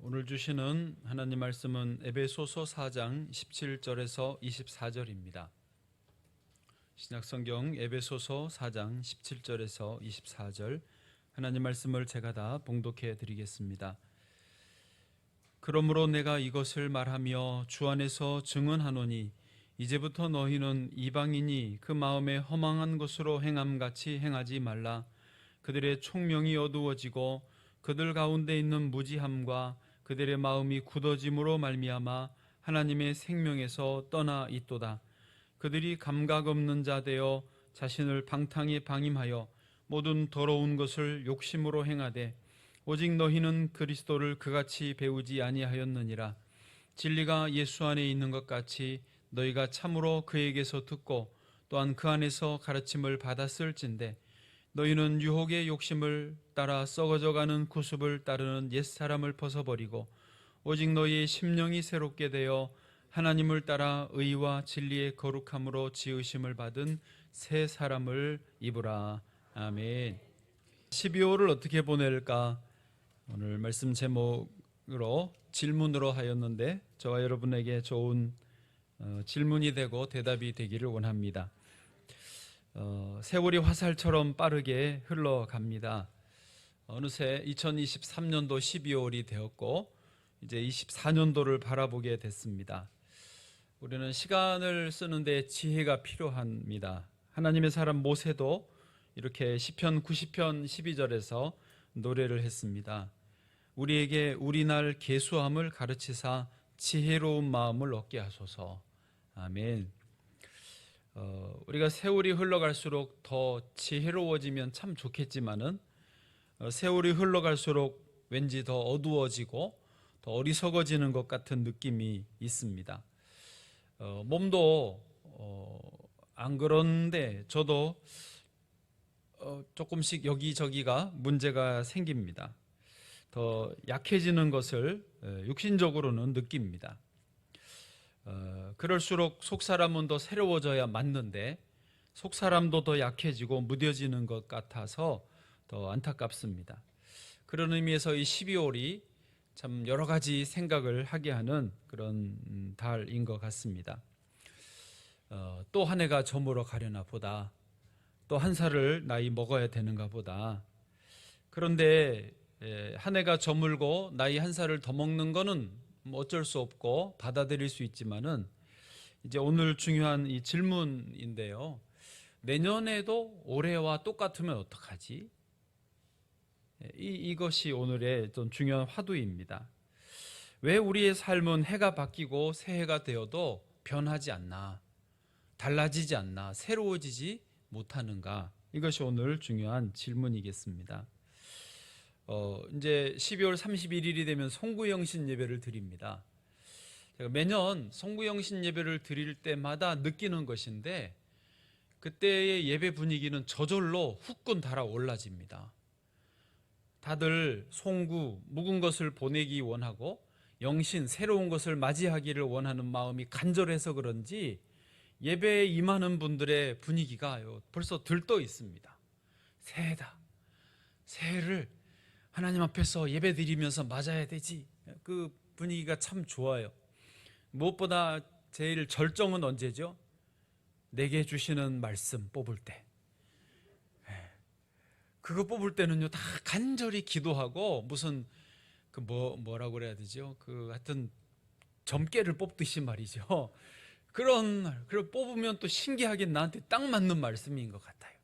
오늘 주시는 하나님 말씀은 에베소서 4장 17절에서 24절입니다. 신약성경 에베소서 4장 17절에서 24절 하나님 말씀을 제가 다 봉독해 드리겠습니다. 그러므로 내가 이것을 말하며 주 안에서 증언하노니 이제부터 너희는 이방인이 그 마음에 허망한 것으로 행함같이 행하지 말라. 그들의 총명이 어두워지고 그들 가운데 있는 무지함과 그들의 마음이 굳어짐으로 말미암아 하나님의 생명에서 떠나 있도다. 그들이 감각 없는 자 되어 자신을 방탕에 방임하여 모든 더러운 것을 욕심으로 행하되 오직 너희는 그리스도를 그같이 배우지 아니하였느니라. 진리가 예수 안에 있는 것 같이 너희가 참으로 그에게서 듣고 또한 그 안에서 가르침을 받았을진데 너희는 유혹의 욕심을 따라 썩어져가는 구습을 따르는 옛사람을 벗어버리고 오직 너희의 심령이 새롭게 되어 하나님을 따라 의와 진리의 거룩함으로 지으심을 받은 새 사람을 입으라. 아멘. 12월을 어떻게 보낼까? 오늘 말씀 제목으로 질문으로 하였는데 저와 여러분에게 좋은 질문이 되고 대답이 되기를 원합니다. 세월이 화살처럼 빠르게 흘러갑니다. 어느새 2023년도 12월이 되었고 이제 24년도를 바라보게 됐습니다. 우리는 시간을 쓰는데 지혜가 필요합니다. 하나님의 사람 모세도 이렇게 시편 90편 12절에서 노래를 했습니다. 우리에게 우리날 계수함을 가르치사 지혜로운 마음을 얻게 하소서. 아멘. 우리가 세월이 흘러갈수록 더 지혜로워지면 참 좋겠지만은 세월이 흘러갈수록 왠지 더 어두워지고 더 어리석어지는 것 같은 느낌이 있습니다. 몸도 안 그런데 저도 조금씩 여기저기가 문제가 생깁니다. 더 약해지는 것을 육신적으로는 느낍니다. 그럴수록 속사람은 더 새로워져야 맞는데 속사람도 더 약해지고 무뎌지는 것 같아서 더 안타깝습니다. 그런 의미에서 이 12월이 참 여러 가지 생각을 하게 하는 그런 달인 것 같습니다. 또 한 해가 저물어 가려나 보다. 또 한 살을 나이 먹어야 되는가 보다. 그런데 한 해가 저물고 나이 한 살을 더 먹는 거는 어쩔 수 없고 받아들일 수 있지만은 이제 오늘 중요한 이 질문인데요. 내년에도 올해와 똑같으면 어떡하지? 이것이 오늘의 좀 중요한 화두입니다. 왜 우리의 삶은 해가 바뀌고 새해가 되어도 변하지 않나? 달라지지 않나? 새로워지지 못하는가? 이것이 오늘 중요한 질문이겠습니다. 이제 12월 31일이 되면 송구영신 예배를 드립니다. 제가 매년 송구영신 예배를 드릴 때마다 느끼는 것인데 그때의 예배 분위기는 저절로 후끈 달아올라집니다. 다들 송구, 묵은 것을 보내기 원하고 영신, 새로운 것을 맞이하기를 원하는 마음이 간절해서 그런지 예배에 임하는 분들의 분위기가 벌써 들떠 있습니다. 새해다. 새해를 하나님 앞에서 예배 드리면서 맞아야 되지. 그 분위기가 참 좋아요. 무엇보다 제일 절정은 언제죠? 내게 주시는 말씀 뽑을 때. 그거 뽑을 때는요, 다 간절히 기도하고 무슨 뭐라고 그래야 되죠? 하여튼 점괘를 뽑듯이 말이죠. 그걸 뽑으면 또 신기하게 나한테 딱 맞는 말씀인 것 같아요.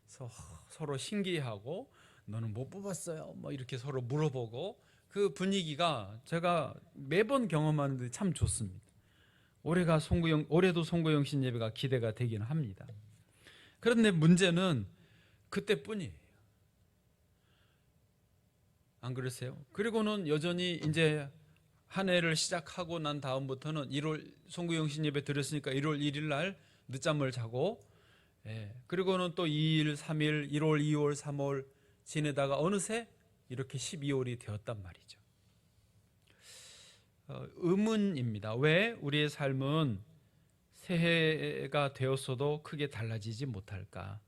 그래서 서로 신기해하고 너는 못 뽑았어요? 뭐 이렇게 서로 물어보고 그 분위기가 제가 매번 경험하는데 참 좋습니다. 올해도 송구영신 예배가 기대가 되긴 합니다. 그런데 문제는 그때뿐이에요. 안 그러세요? 그리고는 여전히 이제 한 해를 시작하고 난 다음부터는 1월 송구영신 예배 드렸으니까 1월 1일 날 늦잠을 자고 그리고는 또 2일, 3일, 1월, 2월, 3월 지내다가 어느새 이렇게 12월이 되었단 말이죠. 의문입니다. 왜 우리의 삶은 새해가 되었어도 크게 달라지지 못할까?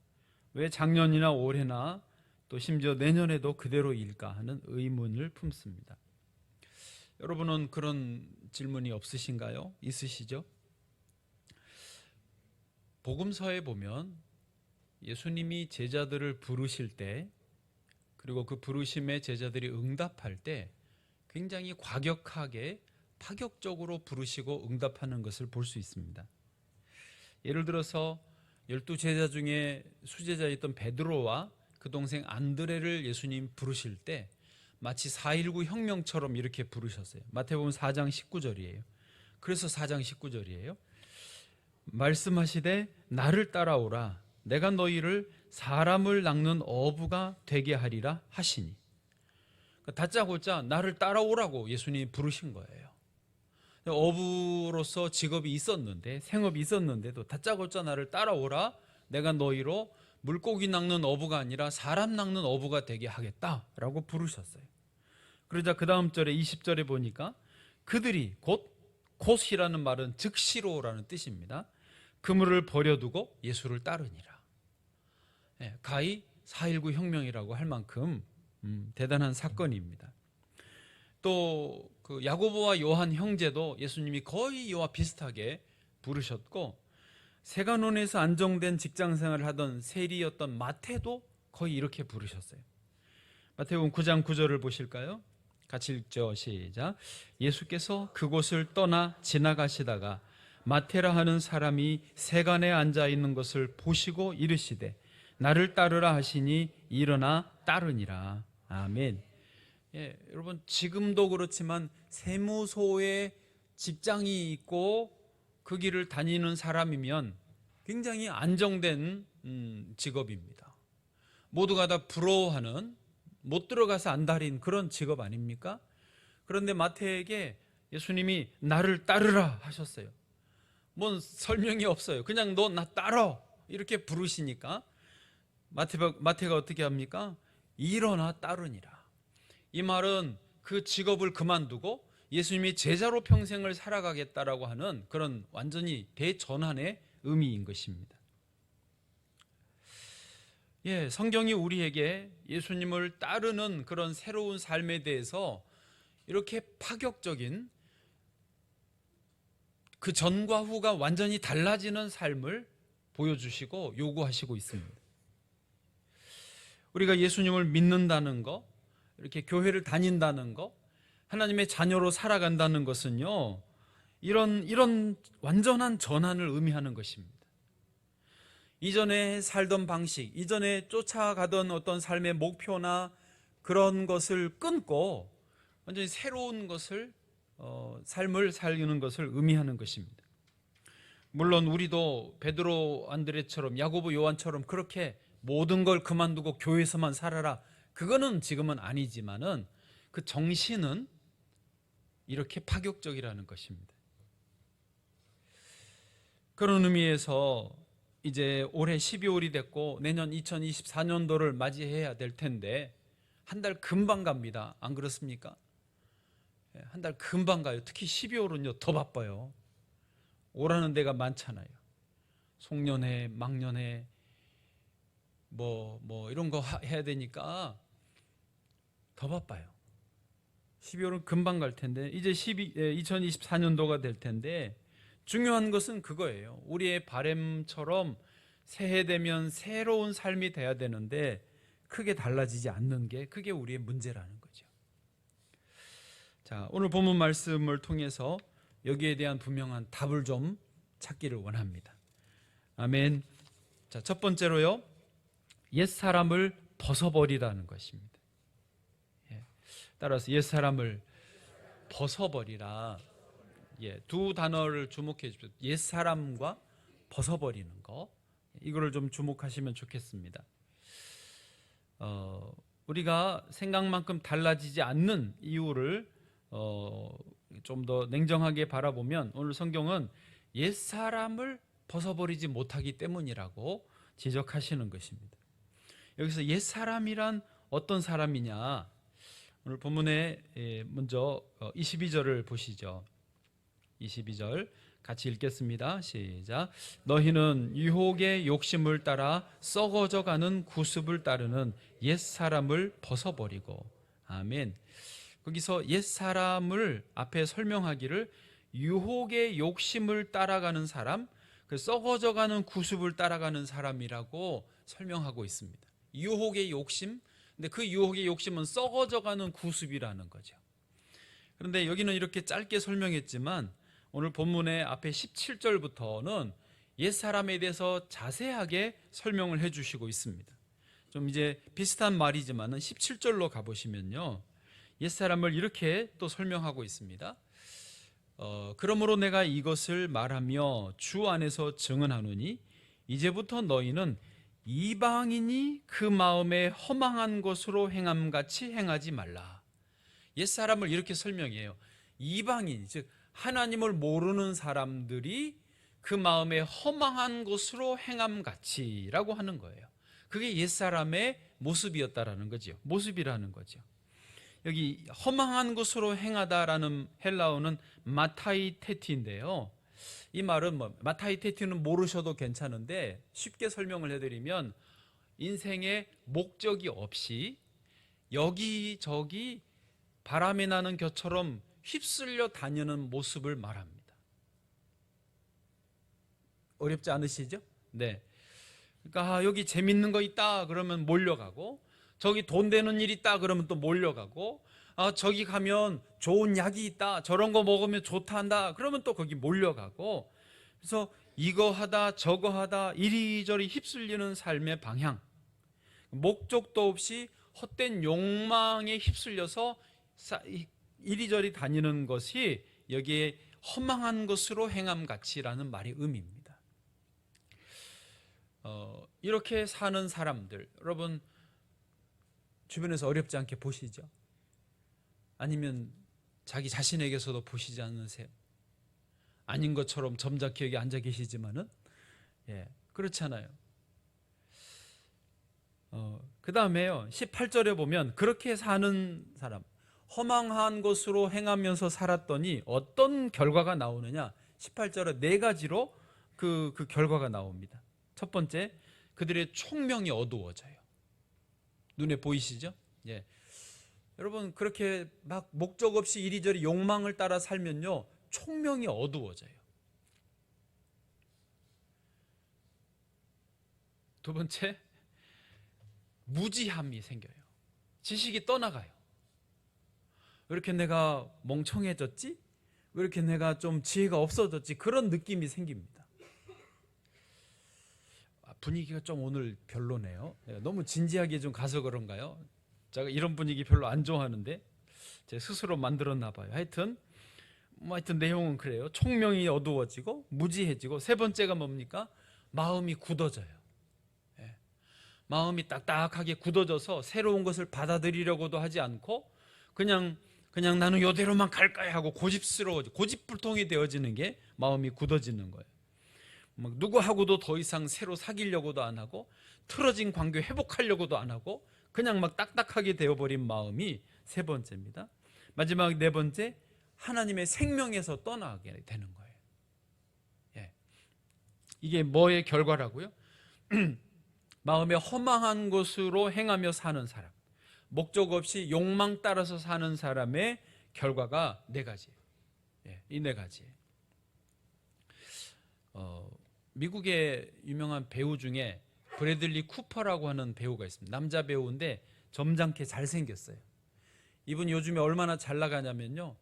왜 작년이나 올해나 또 심지어 내년에도 그대로일까 하는 의문을 품습니다. 여러분은 그런 질문이 없으신가요? 있으시죠? 복음서에 보면 예수님이 제자들을 부르실 때, 그리고 그 부르심에 제자들이 응답할 때 굉장히 과격하게 파격적으로 부르시고 응답하는 것을 볼 수 있습니다. 예를 들어서 12제자 중에 수제자였던 베드로와 그 동생 안드레를 예수님 부르실 때 마치 4.19 혁명처럼 이렇게 부르셨어요. 마태복음 4장 19절이에요. 그래서 4장 19절이에요. 말씀하시되 나를 따라오라, 내가 너희를 사람을 낚는 어부가 되게 하리라 하시니. 다짜고짜 나를 따라오라고 예수님이 부르신 거예요. 어부로서 직업이 있었는데, 생업이 있었는데도 다짜고짜 나를 따라오라, 내가 너희로 물고기 낚는 어부가 아니라 사람 낚는 어부가 되게 하겠다라고 부르셨어요. 그러자 그 다음 절에 20절에 보니까 그들이 곧이라는 말은 즉시로라는 뜻입니다. 그물을 버려두고 예수를 따르니라. 가히 4.19 혁명이라고 할 만큼 대단한 사건입니다. 또 그 야고보와 요한 형제도 예수님이 거의 이와 비슷하게 부르셨고, 세간원에서 안정된 직장생활을 하던 세리였던 마태도 거의 이렇게 부르셨어요. 마태복음 9장 9절을 보실까요? 같이 읽죠. 시작. 예수께서 그곳을 떠나 지나가시다가 마태라 하는 사람이 세간에 앉아 있는 것을 보시고 이르시되 나를 따르라 하시니 일어나 따르니라. 아멘. 여러분, 지금도 그렇지만 세무소에 직장이 있고 그 길을 다니는 사람이면 굉장히 안정된 직업입니다. 모두가 다 부러워하는, 못 들어가서 안달인 그런 직업 아닙니까? 그런데 마태에게 예수님이 나를 따르라 하셨어요. 뭔 설명이 없어요. 그냥 너 나 따라 이렇게 부르시니까 마태가 어떻게 합니까? 일어나 따르니라. 이 말은 그 직업을 그만두고 예수님이 제자로 평생을 살아가겠다라고 하는 그런 완전히 대전환의 의미인 것입니다. 성경이 우리에게 예수님을 따르는 그런 새로운 삶에 대해서 이렇게 파격적인, 그 전과 후가 완전히 달라지는 삶을 보여주시고 요구하시고 있습니다. 우리가 예수님을 믿는다는 거, 이렇게 교회를 다닌다는 거, 하나님의 자녀로 살아간다는 것은요, 이런 완전한 전환을 의미하는 것입니다. 이전에 살던 방식, 이전에 쫓아가던 어떤 삶의 목표나 그런 것을 끊고 완전히 새로운 것을, 삶을 살리는 것을 의미하는 것입니다. 물론 우리도 베드로, 안드레처럼, 야고보, 요한처럼 그렇게 모든 걸 그만두고 교회에서만 살아라, 그거는 지금은 아니지만은 그 정신은 이렇게 파격적이라는 것입니다. 그런 의미에서 이제 올해 12월이 됐고 내년 2024년도를 맞이해야 될 텐데 한 달 금방 갑니다. 안 그렇습니까? 한 달 금방 가요. 특히 12월은요 더 바빠요. 오라는 데가 많잖아요. 송년회, 막년회 뭐 이런 거 해야 되니까 더 바빠요. 12월은 금방 갈 텐데 이제 2024년도가 될 텐데 중요한 것은 그거예요. 우리의 바램처럼 새해 되면 새로운 삶이 돼야 되는데 크게 달라지지 않는 게 그게 우리의 문제라는 거죠. 자, 오늘 본문 말씀을 통해서 여기에 대한 분명한 답을 좀 찾기를 원합니다. 아멘. 자, 첫 번째로요, 옛사람을 벗어버리라는 것입니다. 따라서 옛사람을 벗어버리라. 두 단어를 주목해 주십시오. 옛사람과 벗어버리는 거, 이거를 좀 주목하시면 좋겠습니다. 우리가 생각만큼 달라지지 않는 이유를 좀 더 냉정하게 바라보면 오늘 성경은 옛사람을 벗어버리지 못하기 때문이라고 지적하시는 것입니다. 여기서 옛사람이란 어떤 사람이냐, 오늘 본문에 먼저 22절을 보시죠. 22절 같이 읽겠습니다. 시작. 너희는 유혹의 욕심을 따라 썩어져가는 구습을 따르는 옛사람을 벗어버리고. 아멘. 거기서 옛사람을 앞에 설명하기를 유혹의 욕심을 따라가는 사람, 그 썩어져가는 구습을 따라가는 사람이라고 설명하고 있습니다. 유혹의 욕심, 근데 그 유혹의 욕심은 썩어져가는 구습이라는 거죠. 그런데 여기는 이렇게 짧게 설명했지만 오늘 본문의 앞에 17절부터는 옛사람에 대해서 자세하게 설명을 해주시고 있습니다. 좀 이제 비슷한 말이지만 17절로 가보시면요, 옛사람을 이렇게 또 설명하고 있습니다. 그러므로 내가 이것을 말하며 주 안에서 증언하노니 이제부터 너희는 이방인이 그 마음에 허망한 것으로 행함같이 행하지 말라. 옛사람을 이렇게 설명해요. 이방인, 즉 하나님을 모르는 사람들이 그 마음에 허망한 것으로 행함같이라고 하는 거예요. 그게 옛사람의 모습이었다라는 거죠. 모습이라는 거죠. 여기 허망한 것으로 행하다라는 헬라어는 마타이테티인데요. 이 말은 마타이테티는 모르셔도 괜찮은데 쉽게 설명을 해드리면 인생에 목적이 없이 여기저기 바람이 나는 겨처럼 휩쓸려 다니는 모습을 말합니다. 어렵지 않으시죠? 네. 그러니까 여기 재밌는 거 있다 그러면 몰려가고, 저기 돈 되는 일 있다 그러면 또 몰려가고, 저기 가면 좋은 약이 있다, 저런 거 먹으면 좋다 한다 그러면 또 거기 몰려가고, 그래서 이거 하다 저거 하다 이리저리 휩쓸리는 삶의 방향, 목적도 없이 헛된 욕망에 휩쓸려서 이리저리 다니는 것이 여기에 허망한 것으로 행함같이라는 말의 의미입니다. 이렇게 사는 사람들, 여러분 주변에서 어렵지 않게 보시죠? 아니면 자기 자신에게서도 보시지 않으세요? 아닌 것처럼 점잖게 여기 앉아 계시지만은 그렇잖아요. 그 다음에요, 18절에 보면 그렇게 사는 사람, 허망한 것으로 행하면서 살았더니 어떤 결과가 나오느냐, 18절에 네 가지로 그 결과가 나옵니다. 첫 번째, 그들의 총명이 어두워져요. 눈에 보이시죠? 여러분 그렇게 막 목적 없이 이리저리 욕망을 따라 살면요, 총명이 어두워져요. 두 번째, 무지함이 생겨요. 지식이 떠나가요. 왜 이렇게 내가 멍청해졌지? 왜 이렇게 내가 좀 지혜가 없어졌지? 그런 느낌이 생깁니다. 분위기가 좀 오늘 별로네요. 너무 진지하게 좀 가서 그런가요? 제가 이런 분위기 별로 안 좋아하는데 제 스스로 만들었나 봐요. 하여튼 내용은 그래요. 총명이 어두워지고 무지해지고, 세 번째가 뭡니까? 마음이 굳어져요. 마음이 딱딱하게 굳어져서 새로운 것을 받아들이려고도 하지 않고 그냥 나는 이대로만 갈 거야 하고 고집불통이 되어지는 게 마음이 굳어지는 거예요. 누구하고도 더 이상 새로 사귀려고도 안 하고, 틀어진 관계 회복하려고도 안 하고, 그냥 막 딱딱하게 되어버린 마음이 세 번째입니다. 마지막 네 번째, 하나님의 생명에서 떠나게 되는 거예요. 이게 뭐의 결과라고요? 마음에 허망한 것으로 행하며 사는 사람, 목적 없이 욕망 따라서 사는 사람의 결과가 네 가지예요. 이 네 가지예요. 미국의 유명한 배우 중에 브래들리 쿠퍼라고 하는 배우가 있습니다. 남자 배우인데 점잖게 잘생겼어요. 이분이 요즘에 얼마나 잘 나가냐면요,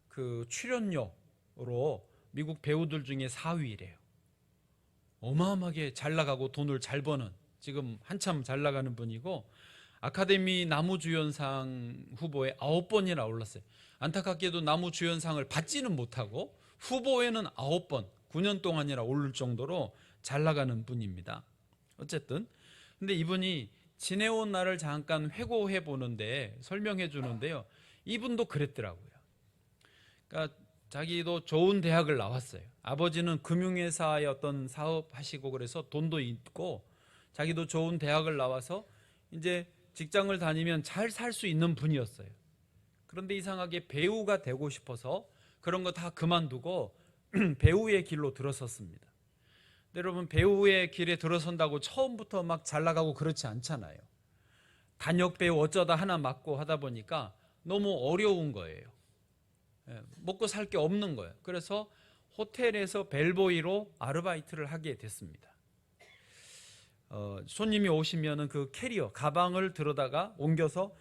그 출연료로 미국 배우들 중에 4위래요. 어마어마하게 잘 나가고 돈을 잘 버는, 지금 한참 잘 나가는 분이고, 아카데미 나무주연상 후보에 9번이나 올랐어요. 안타깝게도 나무주연상을 받지는 못하고 후보에는 9번, 9년 동안이나 오를 정도로 잘 나가는 분입니다. 어쨌든 근데 이분이 지내온 날을 잠깐 회고해 보는데 설명해 주는데요, 이분도 그랬더라고요. 그러니까 자기도 좋은 대학을 나왔어요. 아버지는 금융회사의 어떤 사업 하시고 그래서 돈도 있고, 자기도 좋은 대학을 나와서 이제 직장을 다니면 잘 살 수 있는 분이었어요. 그런데 이상하게 배우가 되고 싶어서 그런 거 다 그만두고 배우의 길로 들어섰습니다. 근데 여러분, 배우의 길에 들어선다고 처음부터 막 잘 나가고 그렇지 않잖아요. 단역 배우 어쩌다 하나 맡고 하다 보니까 너무 어려운 거예요. 먹고 살 게 없는 거예요. 그래서 호텔에서 벨보이로 아르바이트를 하게 됐습니다. 손님이 오시면은 그 캐리어 가방을 들어다가 옮겨서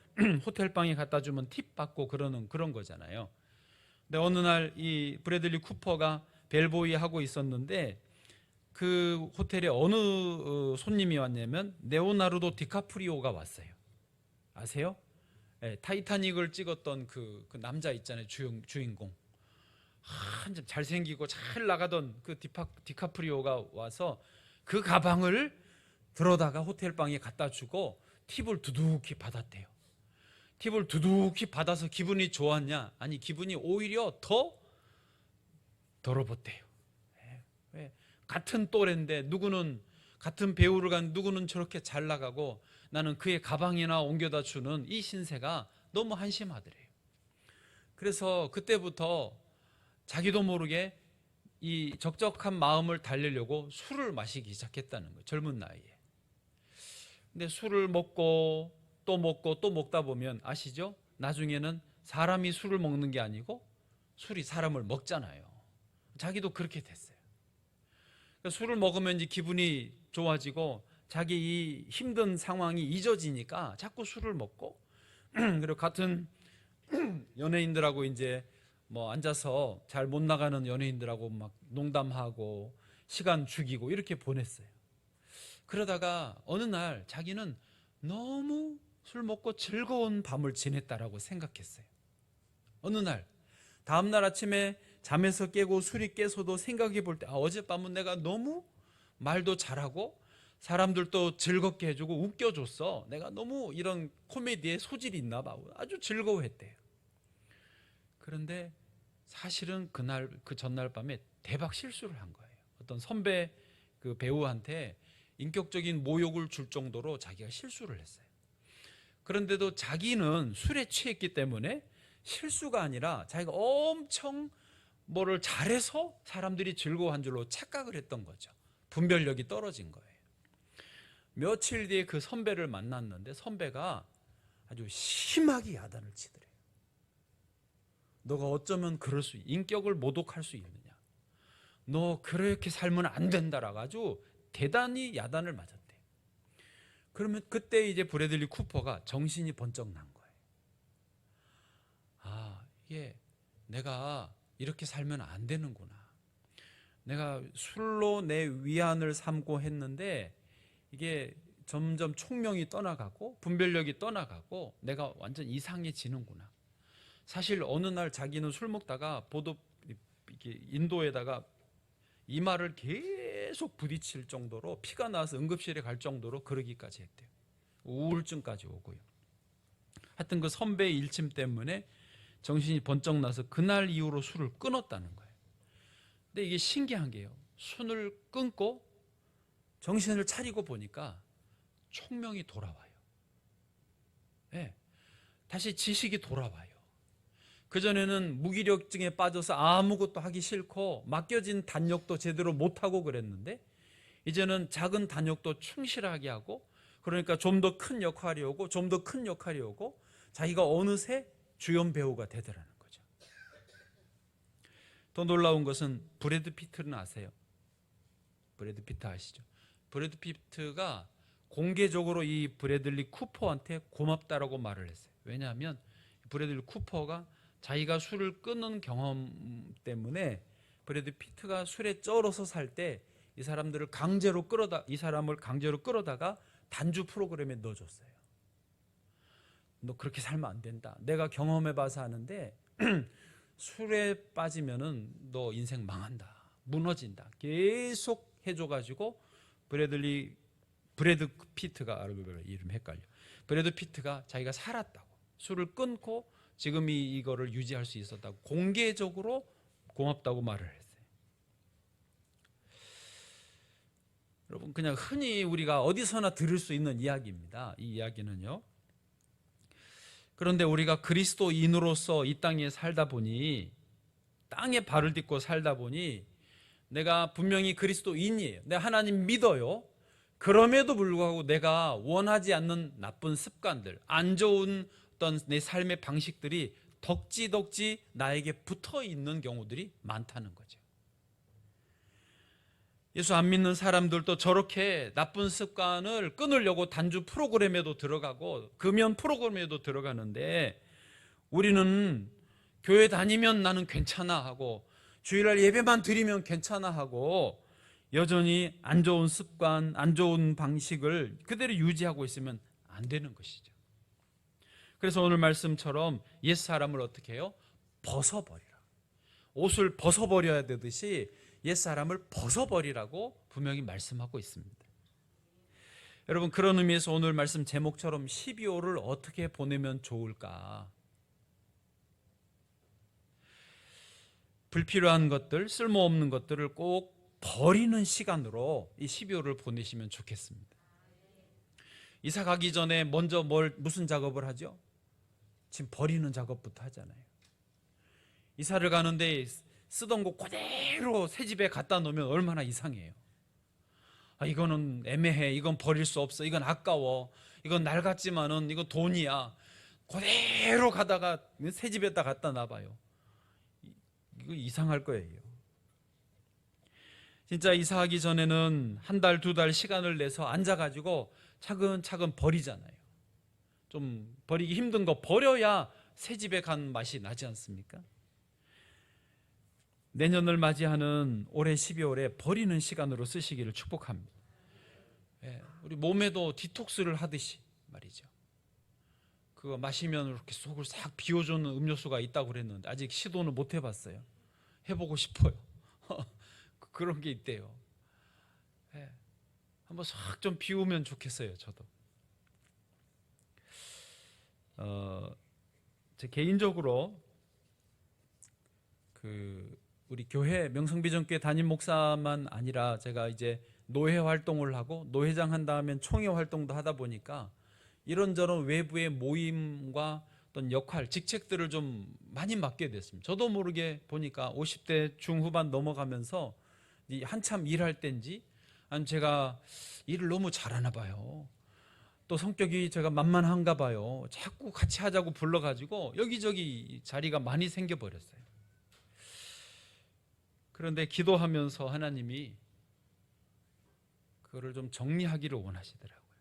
호텔 방에 갖다 주면 팁 받고 그러는 그런 거잖아요. 근데 어느 날 이 브래들리 쿠퍼가 벨보이 하고 있었는데 그 호텔에 어느 손님이 왔냐면 레오나르도 디카프리오가 왔어요. 아세요? 타이타닉을 찍었던 그 남자 있잖아요. 주인공. 한참 잘생기고 잘 나가던 그 디카프리오가 와서 그 가방을 들어다가 호텔 방에 갖다 주고 팁을 두둑히 받았대요. 팁을 두둑히 받아서 기분이 좋았냐? 아니, 기분이 오히려 더 더러웠대요. 왜? 같은 또래인데 누구는 같은 배우를 간 누구는 저렇게 잘 나가고 나는 그의 가방이나 옮겨다 주는 이 신세가 너무 한심하더래요. 그래서 그때부터 자기도 모르게 이 적적한 마음을 달래려고 술을 마시기 시작했다는 거예요. 젊은 나이에. 근데 술을 먹고 또 먹고 또 먹다 보면 아시죠? 나중에는 사람이 술을 먹는 게 아니고 술이 사람을 먹잖아요. 자기도 그렇게 됐어요. 그러니까 술을 먹으면 이제 기분이 좋아지고 자기 이 힘든 상황이 잊어지니까 자꾸 술을 먹고 그리고 같은 연예인들하고 이제 뭐 앉아서 잘 못 나가는 연예인들하고 막 농담하고 시간 죽이고 이렇게 보냈어요. 그러다가 어느 날 자기는 너무 술 먹고 즐거운 밤을 지냈다라고 생각했어요. 어느 날 다음날 아침에 잠에서 깨고 술이 깨서도 생각해 볼 때 어젯밤은 내가 너무 말도 잘하고 사람들도 즐겁게 해주고 웃겨줬어. 내가 너무 이런 코미디에 소질이 있나 봐. 아주 즐거워했대요. 그런데 사실은 그 전날 밤에 대박 실수를 한 거예요. 어떤 선배 그 배우한테 인격적인 모욕을 줄 정도로 자기가 실수를 했어요. 그런데도 자기는 술에 취했기 때문에 실수가 아니라 자기가 엄청 뭐를 잘해서 사람들이 즐거워한 줄로 착각을 했던 거죠. 분별력이 떨어진 거예요. 며칠 뒤에 그 선배를 만났는데 선배가 아주 심하게 야단을 치더래요. 너가 어쩌면 그럴 수, 인격을 모독할 수 있느냐? 너 그렇게 살면 안 된다라고 아주 대단히 야단을 맞았대. 그러면 그때 이제 브래들리 쿠퍼가 정신이 번쩍 난 거예요. 아, 이게 내가 이렇게 살면 안 되는구나. 내가 술로 내 위안을 삼고 했는데 이게 점점 총명이 떠나가고 분별력이 떠나가고 내가 완전 이상해지는구나. 사실 어느 날 자기는 술 먹다가 이렇게 인도에다가 이마를 계속 부딪힐 정도로 피가 나서 응급실에 갈 정도로 그러기까지 했대요. 우울증까지 오고요. 하여튼 그 선배의 일침 때문에 정신이 번쩍 나서 그날 이후로 술을 끊었다는 거예요. 근데 이게 신기한 게요. 술을 끊고 정신을 차리고 보니까 총명이 돌아와요. 네. 다시 지식이 돌아와요. 그전에는 무기력증에 빠져서 아무것도 하기 싫고 맡겨진 단역도 제대로 못하고 그랬는데 이제는 작은 단역도 충실하게 하고 그러니까 좀 더 큰 역할이 오고 좀 더 큰 역할이 오고 자기가 어느새 주연 배우가 되더라는 거죠. 더 놀라운 것은 브래드 피트는 아세요? 브래드 피트 아시죠? 브래드 피트가 공개적으로 이 브래들리 쿠퍼한테 고맙다라고 말을 했어요. 왜냐하면 브래들리 쿠퍼가 자기가 술을 끊는 경험 때문에 브래드 피트가 술에 쩔어서 살 때 이 사람을 강제로 끌어다가 단주 프로그램에 넣어줬어요. 너 그렇게 살면 안 된다. 내가 경험해봐서 하는데 술에 빠지면은 너 인생 망한다. 무너진다. 계속 해줘가지고 브래드 피트가 이름 헷갈려. 브래드 피트가 자기가 살았다고 술을 끊고 지금 이거를 유지할 수 있었다고 공개적으로 고맙다고 말을 했어요. 여러분 그냥 흔히 우리가 어디서나 들을 수 있는 이야기입니다. 이 이야기는요. 그런데 우리가 그리스도인으로서 이 땅에 살다 보니 땅에 발을 딛고 살다 보니 내가 분명히 그리스도인이에요. 내가 하나님 믿어요. 그럼에도 불구하고 내가 원하지 않는 나쁜 습관들, 안 좋은 어떤 내 삶의 방식들이 덕지덕지 나에게 붙어 있는 경우들이 많다는 거죠. 예수 안 믿는 사람들도 저렇게 나쁜 습관을 끊으려고 단주 프로그램에도 들어가고 금연 프로그램에도 들어가는데, 우리는 교회 다니면 나는 괜찮아 하고 주일날 예배만 드리면 괜찮아 하고 여전히 안 좋은 습관, 안 좋은 방식을 그대로 유지하고 있으면 안 되는 것이죠. 그래서 오늘 말씀처럼 옛사람을 어떻게 해요? 벗어버리라. 옷을 벗어버려야 되듯이 옛사람을 벗어버리라고 분명히 말씀하고 있습니다. 여러분, 그런 의미에서 오늘 말씀 제목처럼 12월을 어떻게 보내면 좋을까? 불필요한 것들, 쓸모없는 것들을 꼭 버리는 시간으로 이 12월을 보내시면 좋겠습니다. 이사 가기 전에 먼저 무슨 작업을 하죠? 지금 버리는 작업부터 하잖아요. 이사를 가는데 쓰던 거 그대로 새 집에 갖다 놓으면 얼마나 이상해요. 이거는 애매해, 이건 버릴 수 없어, 이건 아까워, 이건 낡았지만은 이건 돈이야. 그대로 가다가 새 집에다 갖다 놔봐요. 이거 이상할 거예요. 진짜 이사하기 전에는 한 달, 두 달 시간을 내서 앉아가지고 차근차근 버리잖아요. 좀 버리기 힘든 거 버려야 새 집에 간 맛이 나지 않습니까? 내년을 맞이하는 올해 12월에 버리는 시간으로 쓰시기를 축복합니다. 우리 몸에도 디톡스를 하듯이 말이죠. 그거 마시면 이렇게 속을 싹 비워주는 음료수가 있다고 그랬는데 아직 시도는 못 해봤어요. 해보고 싶어요. 그런 게 있대요. 한번 싹 좀 비우면 좋겠어요. 저도. 제 개인적으로 우리 교회 명성비전교회 담임 목사만 아니라 제가 이제 노회 활동을 하고 노회장 한 다음엔 총회 활동도 하다 보니까 이런저런 외부의 모임과 어떤 역할, 직책들을 좀 많이 맡게 됐습니다. 저도 모르게 보니까 50대 중후반 넘어가면서 한참 일할 때인지 아니면 제가 일을 너무 잘하나 봐요. 또 성격이 제가 만만한가 봐요. 자꾸 같이 하자고 불러가지고 여기저기 자리가 많이 생겨버렸어요. 그런데 기도하면서 하나님이 그거를 좀 정리하기를 원하시더라고요.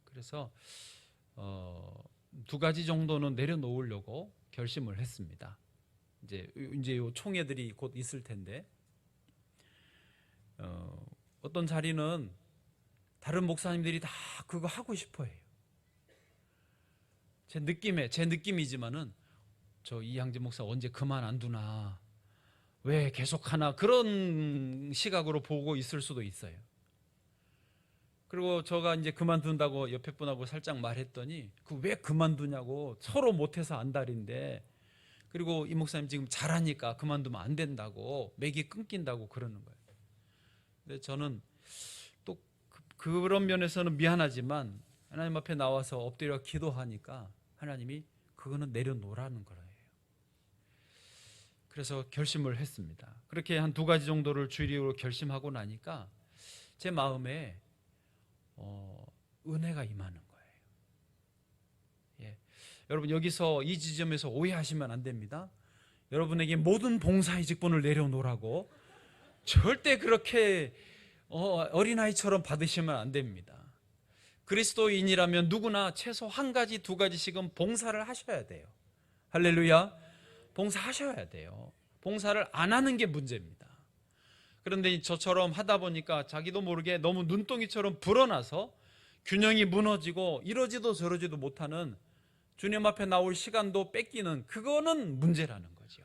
그래서 두 가지 정도는 내려놓으려고 결심을 했습니다. 이제 요 총회들이 곧 있을 텐데 어떤 자리는 다른 목사님들이 다 그거 하고 싶어해요. 제 느낌이지만은 저 이양재 목사 언제 그만 안 두나, 왜 계속 하나, 그런 시각으로 보고 있을 수도 있어요. 그리고 제가 이제 그만둔다고 옆에 분하고 살짝 말했더니 그 왜 그만두냐고, 서로 못해서 안달인데, 그리고 이 목사님 지금 잘하니까 그만두면 안 된다고, 맥이 끊긴다고 그러는 거예요. 근데 저는 또 그런 면에서는 미안하지만 하나님 앞에 나와서 엎드려 기도하니까 하나님이 그거는 내려놓으라는 거예요. 그래서 결심을 했습니다. 그렇게 한 두 가지 정도를 주의로 결심하고 나니까 제 마음에 은혜가 임하는 거예요. 여러분, 여기서 이 지점에서 오해하시면 안 됩니다. 여러분에게 모든 봉사의 직분을 내려놓으라고 절대 그렇게 어린아이처럼 받으시면 안 됩니다. 그리스도인이라면 누구나 최소 한 가지, 두 가지씩은 봉사를 하셔야 돼요. 할렐루야. 봉사하셔야 돼요. 봉사를 안 하는 게 문제입니다. 그런데 저처럼 하다 보니까 자기도 모르게 너무 눈덩이처럼 불어나서 균형이 무너지고 이러지도 저러지도 못하는, 주님 앞에 나올 시간도 뺏기는, 그거는 문제라는 거죠.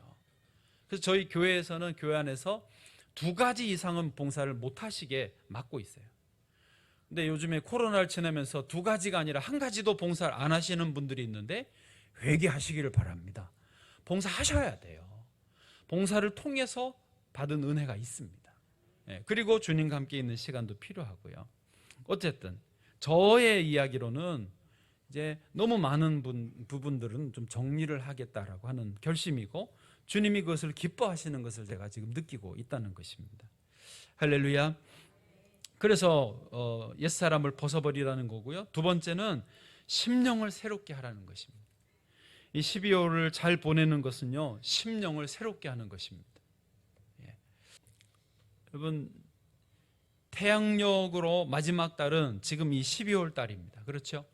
그래서 저희 교회에서는 교회 안에서 두 가지 이상은 봉사를 못 하시게 막고 있어요. 근데 요즘에 코로나를 지나면서 두 가지가 아니라 한 가지도 봉사를 안 하시는 분들이 있는데 회개하시기를 바랍니다. 봉사하셔야 돼요. 봉사를 통해서 받은 은혜가 있습니다. 그리고 주님과 함께 있는 시간도 필요하고요. 어쨌든 저의 이야기로는 이제 너무 많은 부분들은 좀 정리를 하겠다라고 하는 결심이고, 주님이 그것을 기뻐하시는 것을 제가 지금 느끼고 있다는 것입니다. 할렐루야. 그래서 옛사람을 벗어버리라는 거고요. 두 번째는 심령을 새롭게 하라는 것입니다. 이 12월을 잘 보내는 것은요, 심령을 새롭게 하는 것입니다. 예. 여러분, 태양력으로 마지막 달은 지금 이 12월 달입니다. 그렇죠?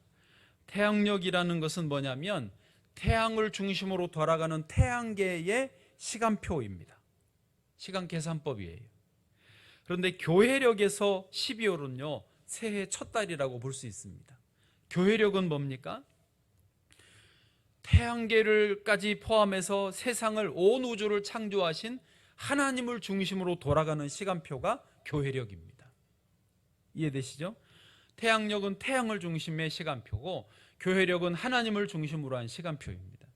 태양력이라는 것은 뭐냐면 태양을 중심으로 돌아가는 태양계의 시간표입니다. 시간 계산법이에요. 그런데 교회력에서 12월은요, 새해 첫 달이라고 볼 수 있습니다. 교회력은 뭡니까? 태양계를까지 포함해서 세상을, 온 우주를 창조하신 하나님을 중심으로 돌아가는 시간표가 교회력입니다. 이해되시죠? 태양력은 태양을 중심의 시간표고 교회력은 하나님을 중심으로 한 시간표입니다.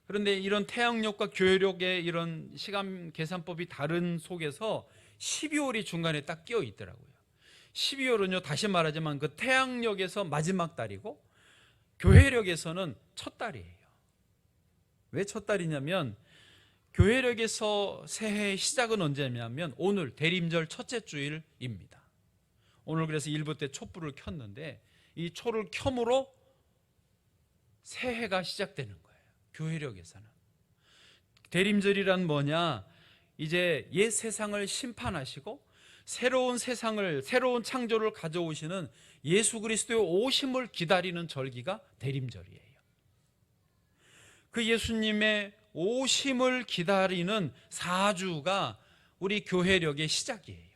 그런데 이런 태양력과 교회력의 이런 시간 계산법이 다른 속에서 12월이 중간에 딱 끼어 있더라고요. 12월은요, 다시 말하지만 그 태양력에서 마지막 달이고 교회력에서는 첫 달이에요. 왜 첫 달이냐면 교회력에서 새해 시작은 언제냐면 오늘 대림절 첫째 주일입니다. 오늘 그래서 일부 때 촛불을 켰는데 이 초를 켬으로 새해가 시작되는 거예요. 교회력에서는. 대림절이란 뭐냐? 이제 옛 세상을 심판하시고 새로운 세상을, 새로운 창조를 가져오시는 예수 그리스도의 오심을 기다리는 절기가 대림절이에요. 그 예수님의 오심을 기다리는 4주가 우리 교회력의 시작이에요.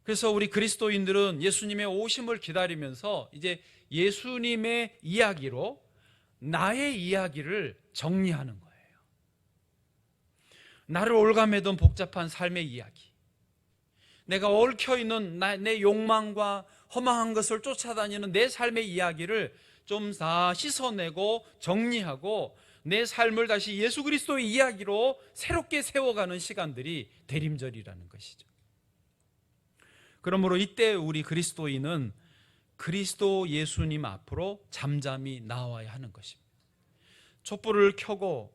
그래서 우리 그리스도인들은 예수님의 오심을 기다리면서 이제 예수님의 이야기로 나의 이야기를 정리하는 거예요. 나를 올가매던 복잡한 삶의 이야기, 내가 얽혀있는 내 욕망과 허망한 것을 쫓아다니는 내 삶의 이야기를 좀 다 씻어내고 정리하고 내 삶을 다시 예수 그리스도의 이야기로 새롭게 세워가는 시간들이 대림절이라는 것이죠. 그러므로 이때 우리 그리스도인은 그리스도 예수님 앞으로 잠잠히 나와야 하는 것입니다. 촛불을 켜고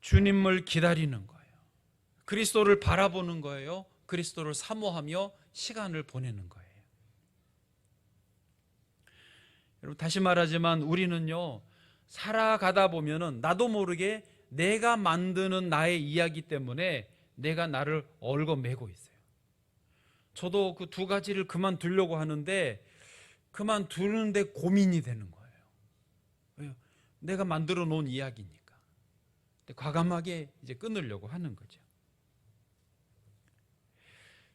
주님을 기다리는 거예요. 그리스도를 바라보는 거예요. 그리스도를 사모하며 시간을 보내는 거예요. 여러분, 다시 말하지만 우리는요, 살아가다 보면은 나도 모르게 내가 만드는 나의 이야기 때문에 내가 나를 얽어매고 있어요. 저도 그 두 가지를 그만두려고 하는데 그만두는데 고민이 되는 거예요. 왜요? 내가 만들어 놓은 이야기니까. 과감하게 이제 끊으려고 하는 거죠.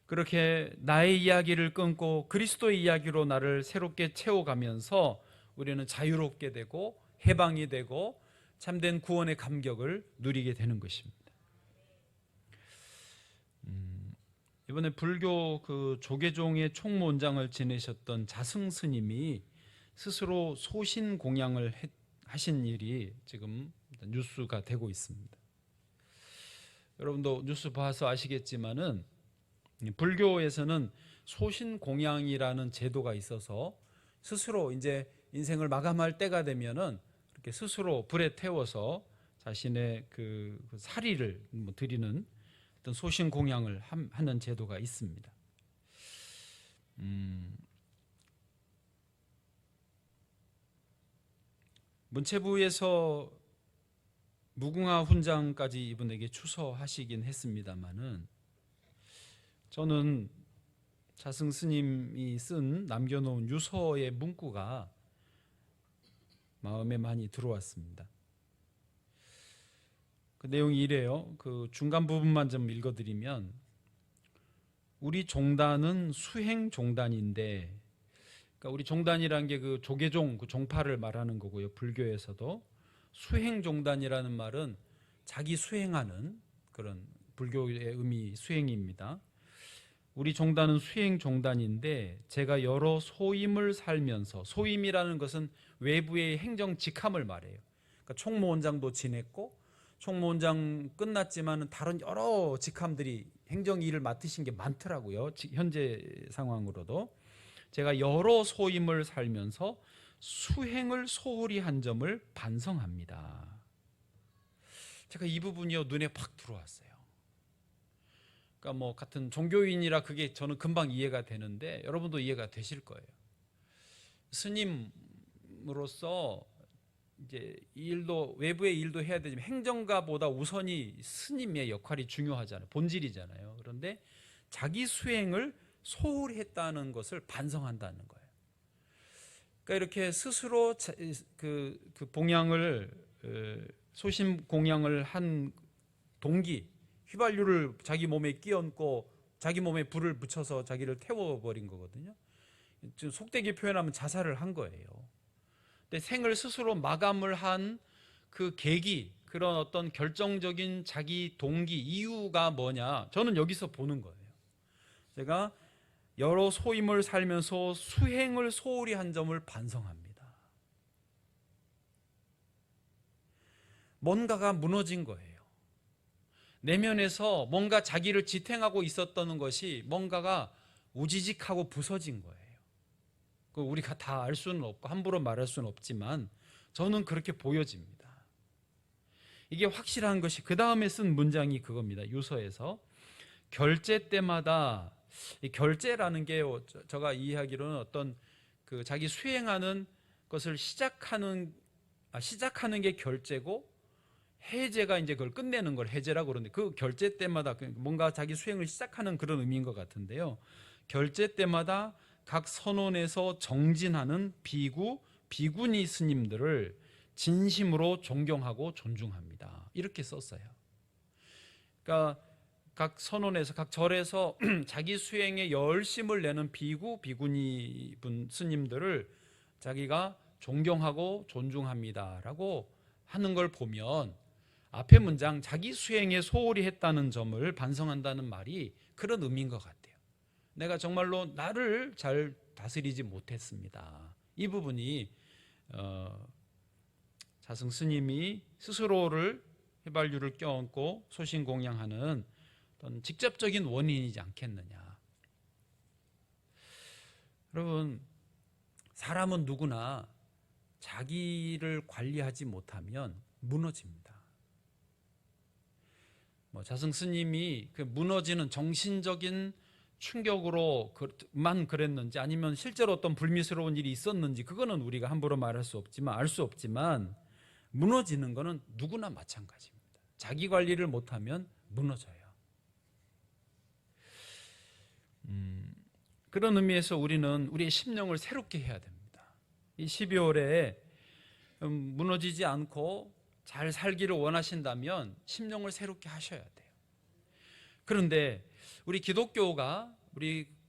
그렇게 나의 이야기를 끊고 그리스도의 이야기로 나를 새롭게 채워가면서 우리는 자유롭게 되고 해방이 되고 참된 구원의 감격을 누리게 되는 것입니다. 이번에 불교 그 조계종의 총무원장을 지내셨던 자승 스님이 스스로 소신 공양을 하신 일이 지금 뉴스가 되고 있습니다. 여러분도 뉴스 봐서 아시겠지만은 불교에서는 소신 공양이라는 제도가 있어서 스스로 이제 인생을 마감할 때가 되면은 이렇게 스스로 불에 태워서 자신의 그 사리를 드리는 어떤 소신 공양을 하는 제도가 있습니다. 문체부에서 무궁화 훈장까지 이분에게 추서하시긴 했습니다만은 저는 자승 스님이 쓴 남겨놓은 유서의 문구가 마음에 많이 들어왔습니다. 그 내용이 이래요. 그 중간 부분만 좀 읽어드리면, 우리 종단은 수행 종단인데, 그러니까 우리 종단이라는 게 그 조계종, 그 종파를 말하는 거고요. 불교에서도 수행 종단이라는 말은 자기 수행하는 그런 불교의 의미 수행입니다. 우리 종단은 수행 종단인데 제가 여러 소임을 살면서, 소임이라는 것은 외부의 행정 직함을 말해요. 그러니까 총무원장도 지냈고 총무원장 끝났지만 다른 여러 직함들이 행정 일을 맡으신 게 많더라고요. 현재 상황으로도 제가 여러 소임을 살면서 수행을 소홀히 한 점을 반성합니다. 제가 이 부분이요 눈에 팍 들어왔어요. 그러니까 뭐 같은 종교인이라 그게 저는 금방 이해가 되는데 여러분도 이해가 되실 거예요. 스님으로서 이제 일도 외부의 일도 해야 되지만 행정가보다 우선이 스님의 역할이 중요하잖아요. 본질이잖아요. 그런데 자기 수행을 소홀히 했다는 것을 반성한다는 거예요. 그러니까 이렇게 스스로 그 봉양을 소신 공양을 한 동기, 휘발유를 자기 몸에 끼얹고 자기 몸에 불을 붙여서 자기를 태워버린 거거든요. 지금 속되게 표현하면 자살을 한 거예요. 근데 생을 스스로 마감을 한 그 계기, 그런 어떤 결정적인 자기 동기, 이유가 뭐냐? 저는 여기서 보는 거예요. 제가 여러 소임을 살면서 수행을 소홀히 한 점을 반성합니다. 뭔가가 무너진 거예요. 내면에서 뭔가 자기를 지탱하고 있었던 것이 뭔가가 우지직하고 부서진 거예요. 우리가 다 알 수는 없고 함부로 말할 수는 없지만 저는 그렇게 보여집니다. 이게 확실한 것이 그 다음에 쓴 문장이 그겁니다. 유서에서 결제 때마다, 이 결제라는 게 제가 이해하기로는 어떤 그 자기 수행하는 것을 시작하는 게 결제고, 해제가 이제 그걸 끝내는 걸 해제라고 그러는데, 그 결제 때마다 뭔가 자기 수행을 시작하는 그런 의미인 것 같은데요. 결제 때마다 각 선원에서 정진하는 비구니 스님들을 진심으로 존경하고 존중합니다. 이렇게 썼어요. 그러니까 각 선원에서, 각 절에서 자기 수행에 열심을 내는 비구니 스님들을 자기가 존경하고 존중합니다라고 하는 걸 보면, 앞에 문장 자기 수행에 소홀히 했다는 점을 반성한다는 말이 그런 의미인 것 같아요. 내가 정말로 나를 잘 다스리지 못했습니다. 이 부분이 자승 스님이 스스로를 휘발유를 껴안고 소신공양하는 어떤 직접적인 원인이지 않겠느냐. 여러분, 사람은 누구나 자기를 관리하지 못하면 무너집니다. 자승 스님이 그 무너지는 정신적인 충격으로만 그랬는지, 아니면 실제로 어떤 불미스러운 일이 있었는지, 그거는 우리가 함부로 말할 수 없지만, 알 수 없지만, 무너지는 거는 누구나 마찬가지입니다. 자기 관리를 못하면 무너져요. 그런 의미에서 우리는 우리의 심령을 새롭게 해야 됩니다. 이 12월에 무너지지 않고 잘 살기를 원하신다면 심령을 새롭게 하셔야 돼요. 그런데 우리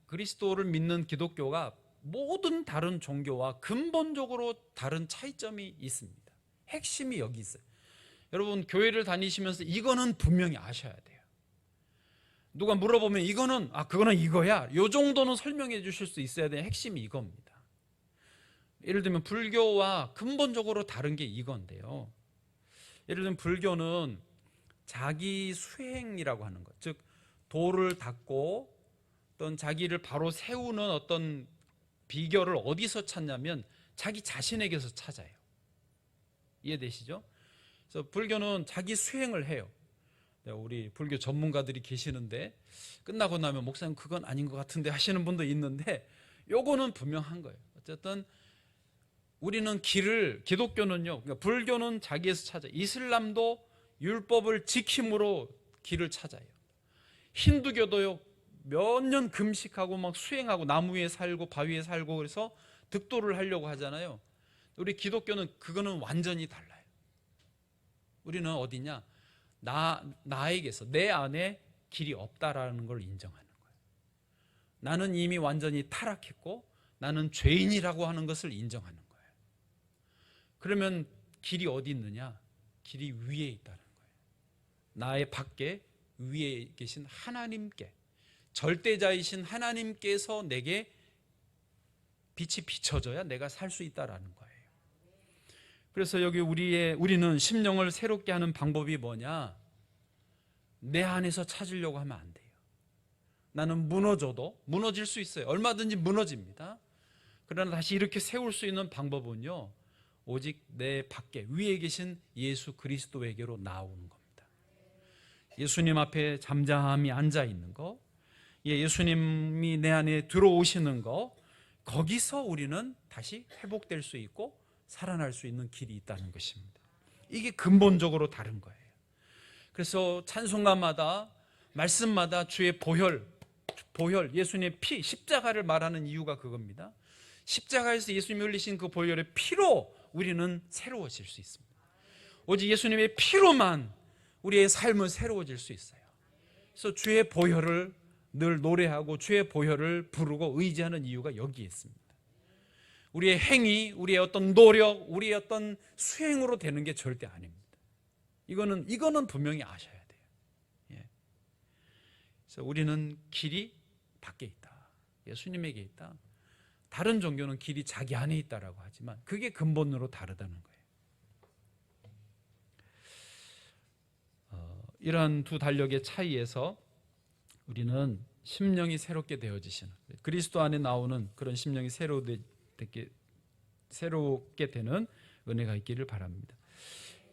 그리스도를 믿는 기독교가 모든 다른 종교와 근본적으로 다른 차이점이 있습니다. 핵심이 여기 있어요. 여러분, 교회를 다니시면서 이거는 분명히 아셔야 돼요. 누가 물어보면 그거는 이거야, 이 정도는 설명해 주실 수 있어야 돼요. 핵심이 이겁니다. 예를 들면 불교와 근본적으로 다른 게 이건데요. 예를 들면 불교는 자기 수행이라고 하는 것, 즉 도를 닦고 어떤 자기를 바로 세우는 어떤 비결을 어디서 찾냐면 자기 자신에게서 찾아요. 이해되시죠? 그래서 불교는 자기 수행을 해요. 우리 불교 전문가들이 계시는데 끝나고 나면 목사님 그건 아닌 것 같은데 하시는 분도 있는데, 요거는 분명한 거예요. 어쨌든 우리는 기독교는요, 그러니까 불교는 자기에서 찾아요. 이슬람도 율법을 지킴으로 길을 찾아요. 힌두교도요, 몇 년 금식하고 막 수행하고 나무 위에 살고 바위에 살고 그래서 득도를 하려고 하잖아요. 우리 기독교는 그거는 완전히 달라요. 우리는 어디냐? 나에게서, 내 안에 길이 없다라는 걸 인정하는 거예요. 나는 이미 완전히 타락했고 나는 죄인이라고 하는 것을 인정하는 거예요. 그러면 길이 어디 있느냐? 길이 위에 있다는 거예요. 나의 밖에 위에 계신 하나님께, 절대자이신 하나님께서 내게 빛이 비춰져야 내가 살 수 있다라는 거예요. 그래서 여기 우리는 심령을 새롭게 하는 방법이 뭐냐? 내 안에서 찾으려고 하면 안 돼요. 나는 무너져도 무너질 수 있어요. 얼마든지 무너집니다. 그러나 다시 이렇게 세울 수 있는 방법은요, 오직 내 밖에 위에 계신 예수 그리스도에게로 나오는 겁니다. 예수님 앞에 잠잠히 앉아 있는 거, 예수님이 내 안에 들어오시는 거, 거기서 우리는 다시 회복될 수 있고 살아날 수 있는 길이 있다는 것입니다. 이게 근본적으로 다른 거예요. 그래서 찬송가마다 말씀마다 주의 보혈, 예수님의 피, 십자가를 말하는 이유가 그겁니다. 십자가에서 예수님이 흘리신 그 보혈의 피로 우리는 새로워질 수 있습니다. 오직 예수님의 피로만 우리의 삶은 새로워질 수 있어요. 그래서 주의 보혈을 늘 노래하고 주의 보혈을 부르고 의지하는 이유가 여기에 있습니다. 우리의 행위, 우리의 어떤 노력, 우리의 어떤 수행으로 되는 게 절대 아닙니다. 이거는 분명히 아셔야 돼요. 예. 그래서 우리는 길이 밖에 있다. 예수님에게 있다. 다른 종교는 길이 자기 안에 있다라고 하지만 그게 근본으로 다르다는 거예요. 이러한 두 달력의 차이에서 우리는 심령이 새롭게 되어지시는, 그리스도 안에 나오는 그런 심령이 새롭게 되는 은혜가 있기를 바랍니다.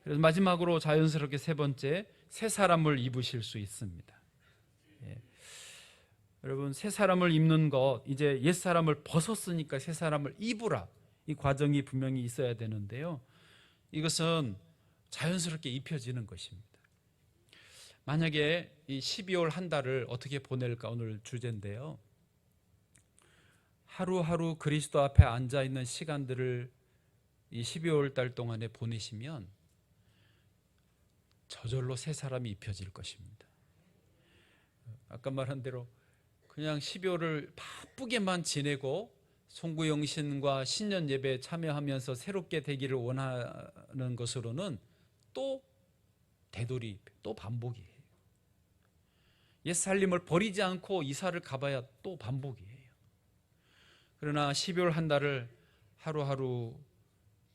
그래서 마지막으로 자연스럽게 세 번째, 새 사람을 입으실 수 있습니다. 예. 여러분, 새 사람을 입는 것, 이제 옛 사람을 벗었으니까 새 사람을 입으라, 이 과정이 분명히 있어야 되는데요, 이것은 자연스럽게 입혀지는 것입니다. 만약에 이 12월 한 달을 어떻게 보낼까, 오늘 주제인데요, 하루하루 그리스도 앞에 앉아있는 시간들을 이 12월 달 동안에 보내시면 저절로 새 사람이 입혀질 것입니다. 아까 말한 대로 그냥 12월을 바쁘게만 지내고 송구영신과 신년 예배에 참여하면서 새롭게 되기를 원하는 것으로는 또 되돌이, 또 반복이에요. 옛 살림을 버리지 않고 이사를 가봐야 또 반복이에요. 그러나 12월 한 달을 하루하루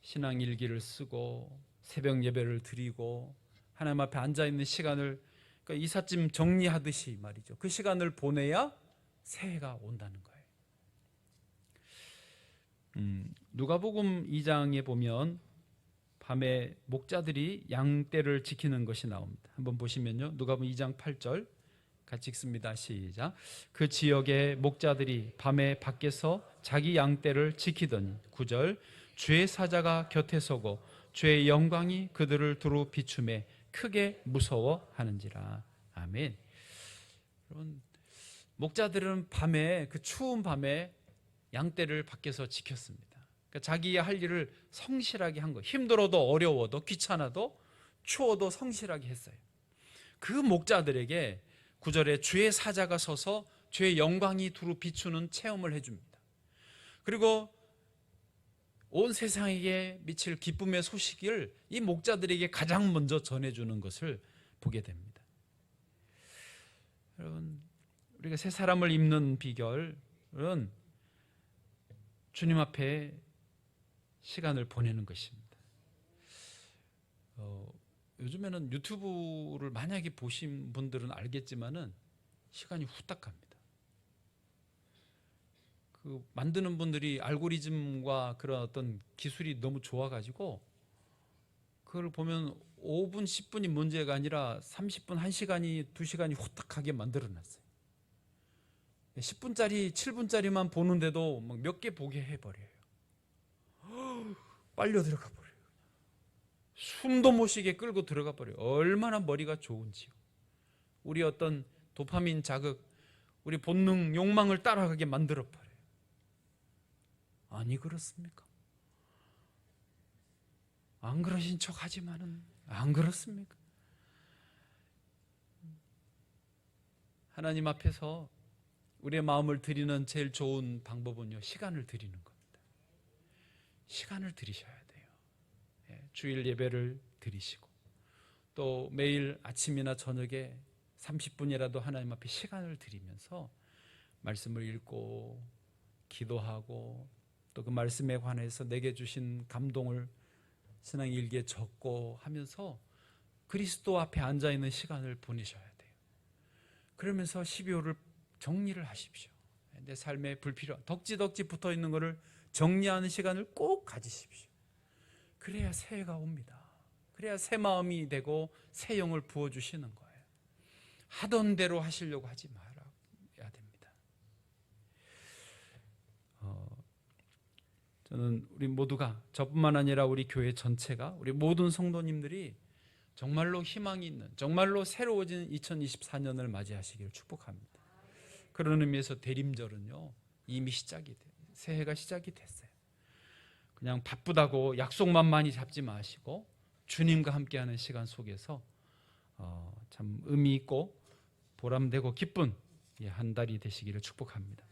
신앙 일기를 쓰고 새벽 예배를 드리고 하나님 앞에 앉아있는 시간을, 그러니까 이삿짐 정리하듯이 말이죠, 그 시간을 보내야 새해가 온다는 거예요. 누가복음 2장에 보면 밤에 목자들이 양떼를 지키는 것이 나옵니다. 한번 보시면요, 누가복음 2장 8절 같이 읽습니다. 시작. 그 지역의 목자들이 밤에 밖에서 자기 양떼를 지키더니, 9절, 주의 사자가 곁에 서고 주의 영광이 그들을 두루 비추매 크게 무서워하는지라. 아멘. 여러분, 목자들은 밤에, 그 추운 밤에 양떼를 밖에서 지켰습니다. 그러니까 자기의 할 일을 성실하게 한 거예요. 힘들어도 어려워도 귀찮아도 추워도 성실하게 했어요. 그 목자들에게 9절에 주의 사자가 서서 주의 영광이 두루 비추는 체험을 해줍니다. 그리고 온 세상에게 미칠 기쁨의 소식을 이 목자들에게 가장 먼저 전해주는 것을 보게 됩니다. 여러분, 우리가 새 사람을 입는 비결은 주님 앞에 시간을 보내는 것입니다. 요즘에는 유튜브를 만약에 보신 분들은 알겠지만은 시간이 후딱 갑니다. 그 만드는 분들이 알고리즘과 그런 어떤 기술이 너무 좋아가지고 그걸 보면 5분, 10분이 문제가 아니라 30분, 1시간이, 2시간이 후딱하게 만들어놨어요. 10분짜리, 7분짜리만 보는데도 몇 개 보게 해버려요. 빨려 들어가 버려요. 숨도 못 쉬게 끌고 들어가 버려요. 얼마나 머리가 좋은지요. 우리 어떤 도파민 자극, 우리 본능, 욕망을 따라가게 만들어 버려요. 아니 그렇습니까? 안 그러신 척 하지만은 안 그렇습니까? 하나님 앞에서 우리의 마음을 드리는 제일 좋은 방법은요, 시간을 드리는 겁니다. 시간을 드리셔야 돼요. 주일 예배를 드리시고 또 매일 아침이나 저녁에 30분이라도 하나님 앞에 시간을 드리면서 말씀을 읽고 기도하고 또 그 말씀에 관해서 내게 주신 감동을 신앙 일기에 적고 하면서 그리스도 앞에 앉아있는 시간을 보내셔야 돼요. 그러면서 12월을 정리를 하십시오. 내 삶에 불필요한 덕지덕지 붙어있는 것을 정리하는 시간을 꼭 가지십시오. 그래야 새해가 옵니다. 그래야 새 마음이 되고 새 영을 부어주시는 거예요. 하던 대로 하시려고 하지 말아야 됩니다. 저는 우리 모두가, 저뿐만 아니라 우리 교회 전체가, 우리 모든 성도님들이 정말로 희망이 있는, 정말로 새로워진 2024년을 맞이하시기를 축복합니다. 그런 의미에서 대림절은요, 이미 새해가 시작이 됐어요. 그냥 바쁘다고 약속만 많이 잡지 마시고 주님과 함께하는 시간 속에서 참 의미 있고 보람되고 기쁜 한 달이 되시기를 축복합니다.